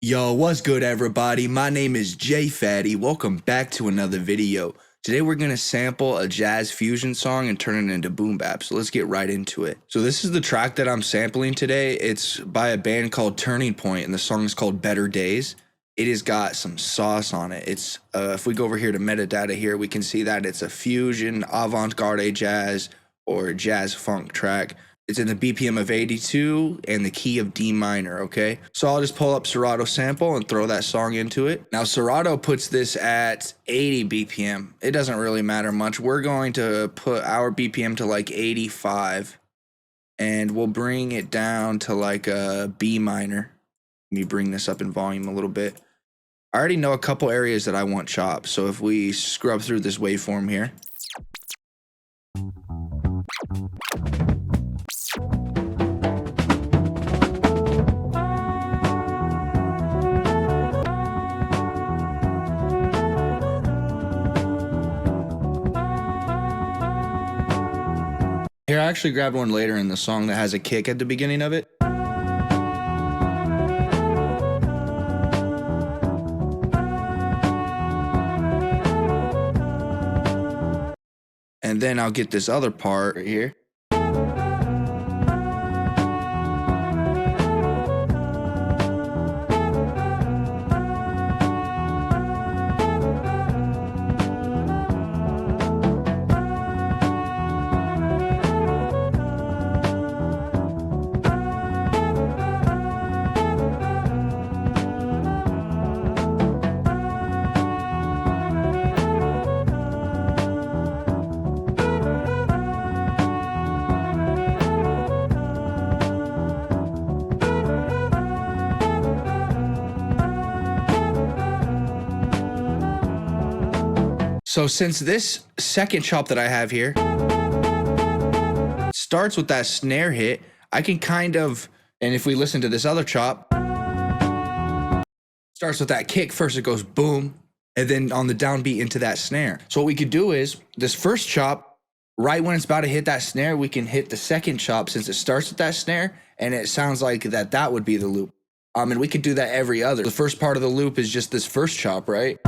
Yo, what's good everybody? My name is J Fatty. Welcome back to another video. Today we're going to sample a jazz fusion song and turn it into boom bap. So let's get right into it. So this is the track that I'm sampling today. It's by a band called Turning Point and the song is called Better Days. It has got some sauce on it. It's if we go over here to metadata here, we can see that it's a fusion, avant-garde jazz or jazz funk track. It's in the BPM of 82 and the key of D minor, okay? So I'll just pull up Serato sample and throw that song into it. Now Serato puts this at 80 BPM. It doesn't really matter much. We're going to put our BPM to like 85 and we'll bring it down to like a B minor. Let me bring this up in volume a little bit. I already know a couple areas that I want chopped. So if we scrub through this waveform here. Here, I actually grabbed one later in the song that has a kick at the beginning of it. And then I'll get this other part right here. So since this second chop that I have here starts with that snare hit, I can kind of, and if we listen to this other chop, starts with that kick. First it goes boom, and then on the downbeat into that snare. So what we could do is this first chop, right when it's about to hit that snare, we can hit the second chop since it starts with that snare, and it sounds like that would be the loop. And we could do that every other. The first part of the loop is just this first chop, right?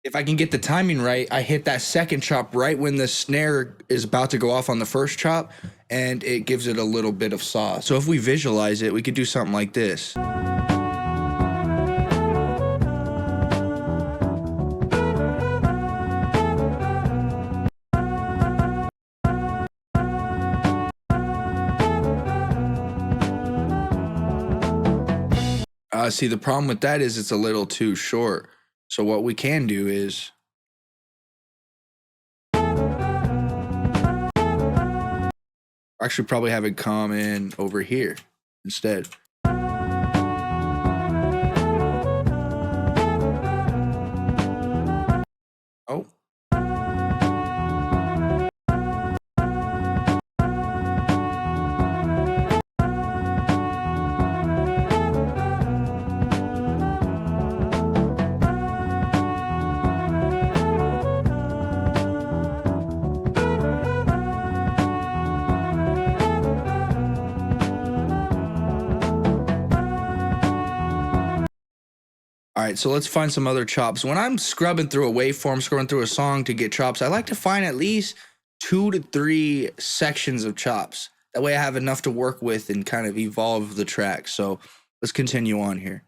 If I can get the timing right, I hit that second chop right when the snare is about to go off on the first chop, and it gives it a little bit of sauce. So if we visualize it, we could do something like this. See, the problem with that is it's a little too short. So what we can do is actually probably have it come in over here instead. Oh. All right, so let's find some other chops. When I'm scrubbing through a waveform, scrolling through a song to get chops, I like to find at least 2 to 3 sections of chops. That way I have enough to work with and kind of evolve the track. So let's continue on here.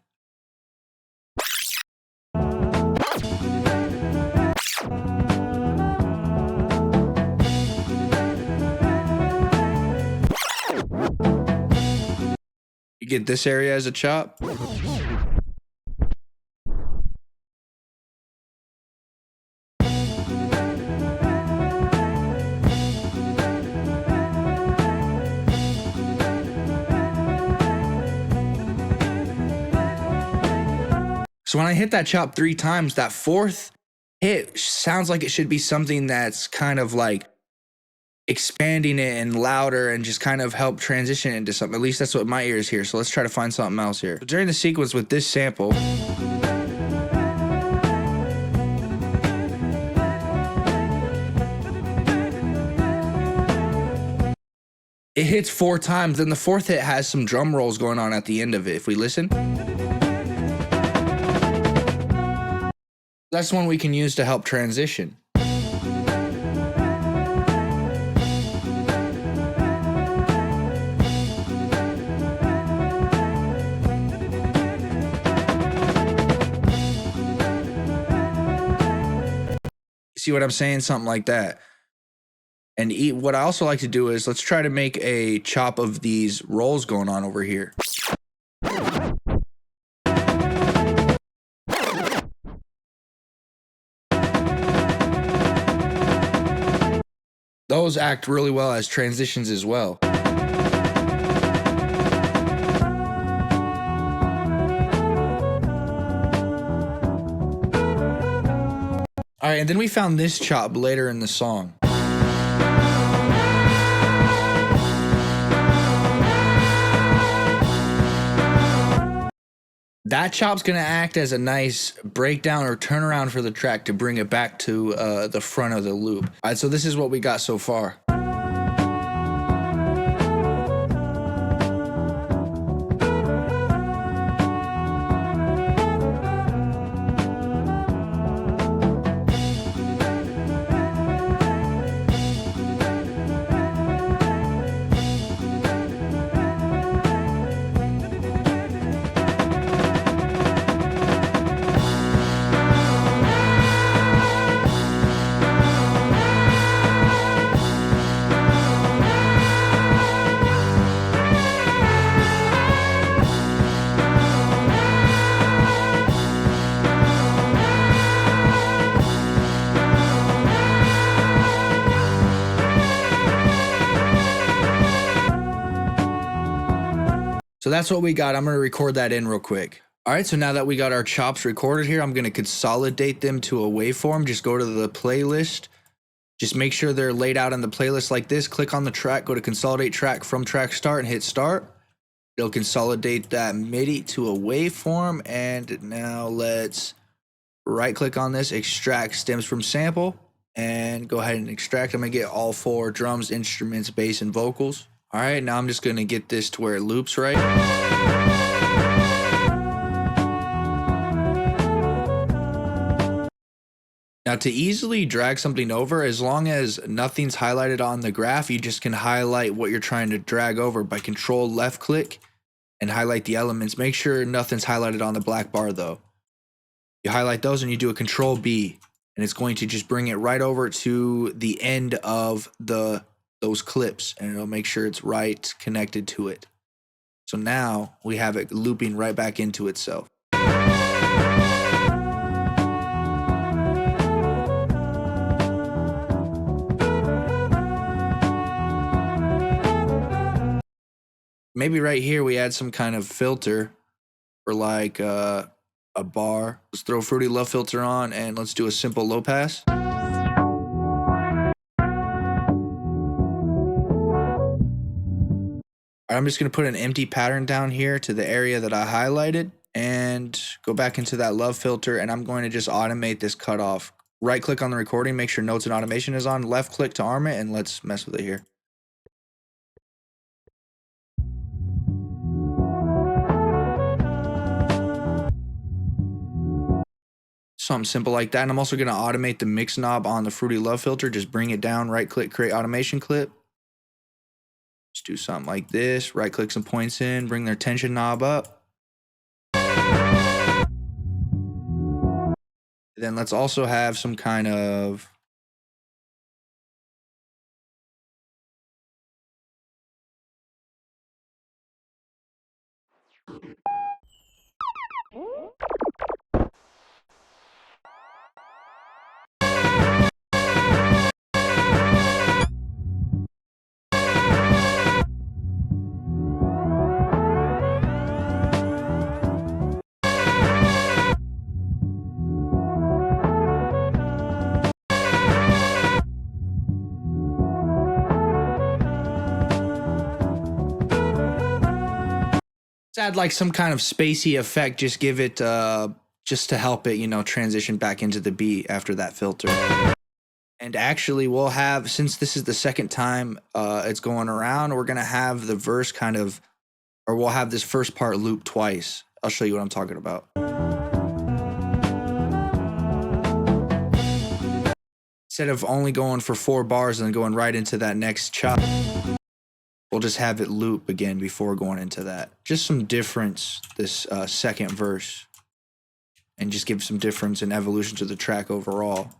You get this area as a chop. So when I hit that chop 3 times, that fourth hit sounds like it should be something that's kind of like expanding it and louder and just kind of help transition into something. At least that's what my ears hear. So let's try to find something else here. So during the sequence with this sample, It hits 4 times, then the 4th hit has some drum rolls going on at the end of it. If we listen, that's one we can use to help transition. See what I'm saying? Something like that. And what I also like to do is let's try to make a chop of these rolls going on over here. Those act really well as transitions as well. All right, and then we found this chop later in the song. That chop's gonna act as a nice breakdown or turnaround for the track to bring it back to the front of the loop. All right, so this is what we got so far. So that's what we got. I'm going to record that in real quick. All right, so now that we got our chops recorded here, I'm going to consolidate them to a waveform. Just go to the playlist. Just make sure they're laid out in the playlist like this. Click on the track, go to consolidate track from track start and hit start. It'll consolidate that MIDI to a waveform. And now let's right click on this, extract stems from sample, and go ahead and extract. I'm going to get all 4 drums, instruments, bass, and vocals. All right, now I'm just going to get this to where it loops right. Now to easily drag something over, as long as nothing's highlighted on the graph, you just can highlight what you're trying to drag over by control left click and highlight the elements. Make sure nothing's highlighted on the black bar though. You highlight those and you do a control B, and it's going to just bring it right over to the end of those clips, and it'll make sure it's right connected to it. So now we have it looping right back into itself. Maybe right here we add some kind of filter for like a bar. Let's throw Fruity Love filter on and let's do a simple low pass. I'm just going to put an empty pattern down here to the area that I highlighted and go back into that love filter, and I'm going to just automate this cutoff. Right click on the recording, make sure notes and automation is on, left click to arm it, and let's mess with it here. Something simple like that. And I'm also going to automate the mix knob on the Fruity Love filter. Just bring it down, right click, create automation clip. Just do something like this, right click some points in, bring their tension knob up. Then let's also have some kind of add like some kind of spacey effect, just give it just to help it, you know, transition back into the beat after that filter. And actually, we'll have, since this is the second time it's going around, we're going to have the verse kind of, or we'll have this first part loop twice. I'll show you what I'm talking about. Instead of only going for 4 bars and then going right into that next chop, we'll just have it loop again before going into that. Just some difference this second verse, and just give some difference and evolution to the track overall.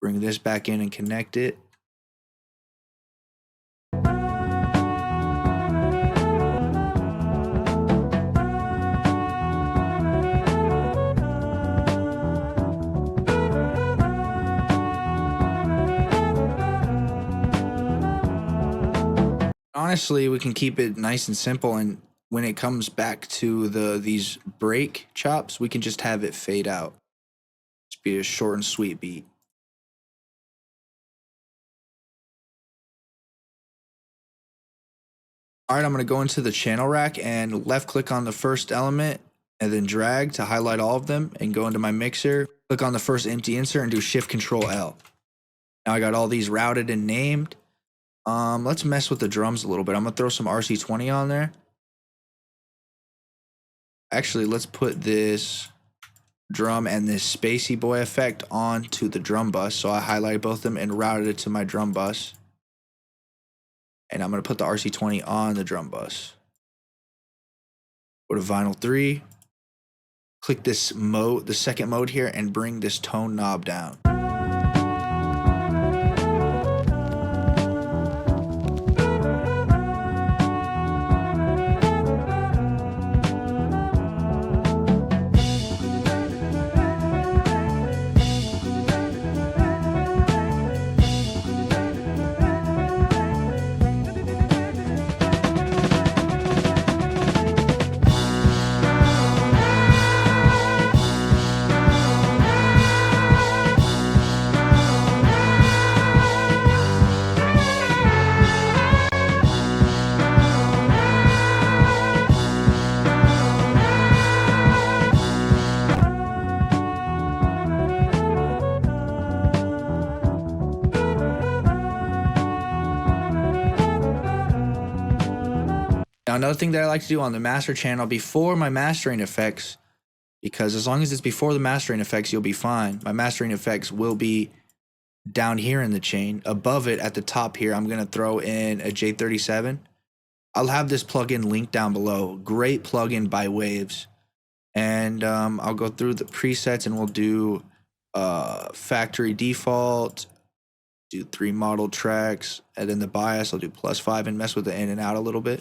Bring this back in and connect it. Honestly, we can keep it nice and simple, and when it comes back to these break chops, we can just have it fade out. Just be a short and sweet beat. All right, I'm going to go into the channel rack and left click on the first element and then drag to highlight all of them and go into my mixer. Click on the first empty insert and do Shift Control L. Now I got all these routed and named. Let's mess with the drums a little bit. I'm going to throw some RC20 on there. Actually, let's put this drum and this Spacey Boy effect onto the drum bus. So I highlighted both of them and routed it to my drum bus. And I'm going to put the RC20 on the drum bus. Go to Vinyl 3. Click this mode, the second mode here, and bring this tone knob down. Now, another thing that I like to do on the master channel before my mastering effects, because as long as it's before the mastering effects, you'll be fine. My mastering effects will be down here in the chain. Above it at the top here, I'm going to throw in a J37. I'll have this plugin linked down below. Great plugin by Waves. And I'll go through the presets and we'll do factory default, do 3 model tracks, and then the bias, I'll do +5 and mess with the in and out a little bit.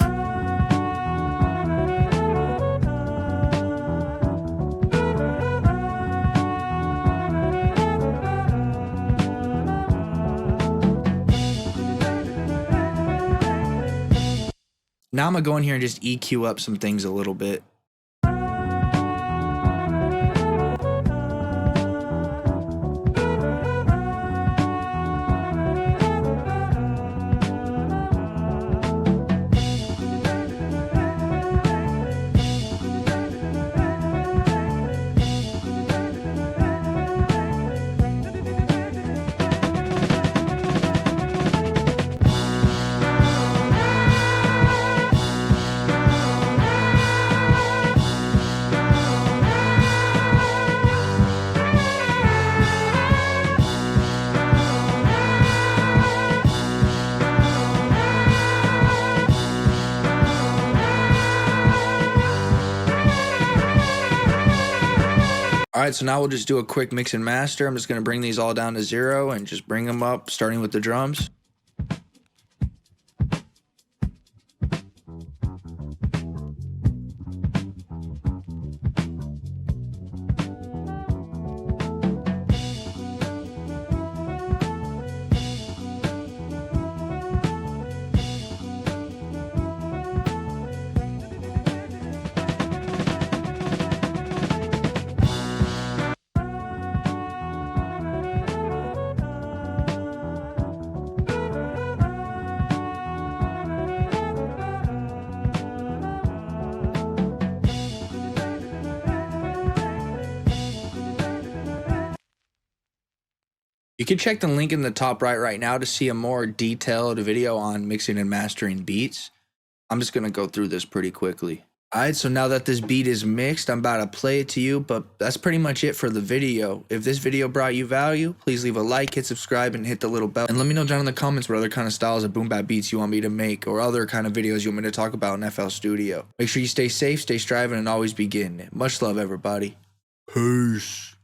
Now I'm going to go in here and just EQ up some things a little bit. All right, so now we'll just do a quick mix and master. I'm just going to bring these all down to 0 and just bring them up, starting with the drums. You can check the link in the top right now to see a more detailed video on mixing and mastering beats. I'm just gonna go through this pretty quickly. Alright, so now that this beat is mixed, I'm about to play it to you, but that's pretty much it for the video. If this video brought you value, please leave a like, hit subscribe, and hit the little bell. And let me know down in the comments what other kind of styles of boom bap beats you want me to make, or other kind of videos you want me to talk about in FL Studio. Make sure you stay safe, stay striving, and always be getting it. Much love, everybody. Peace.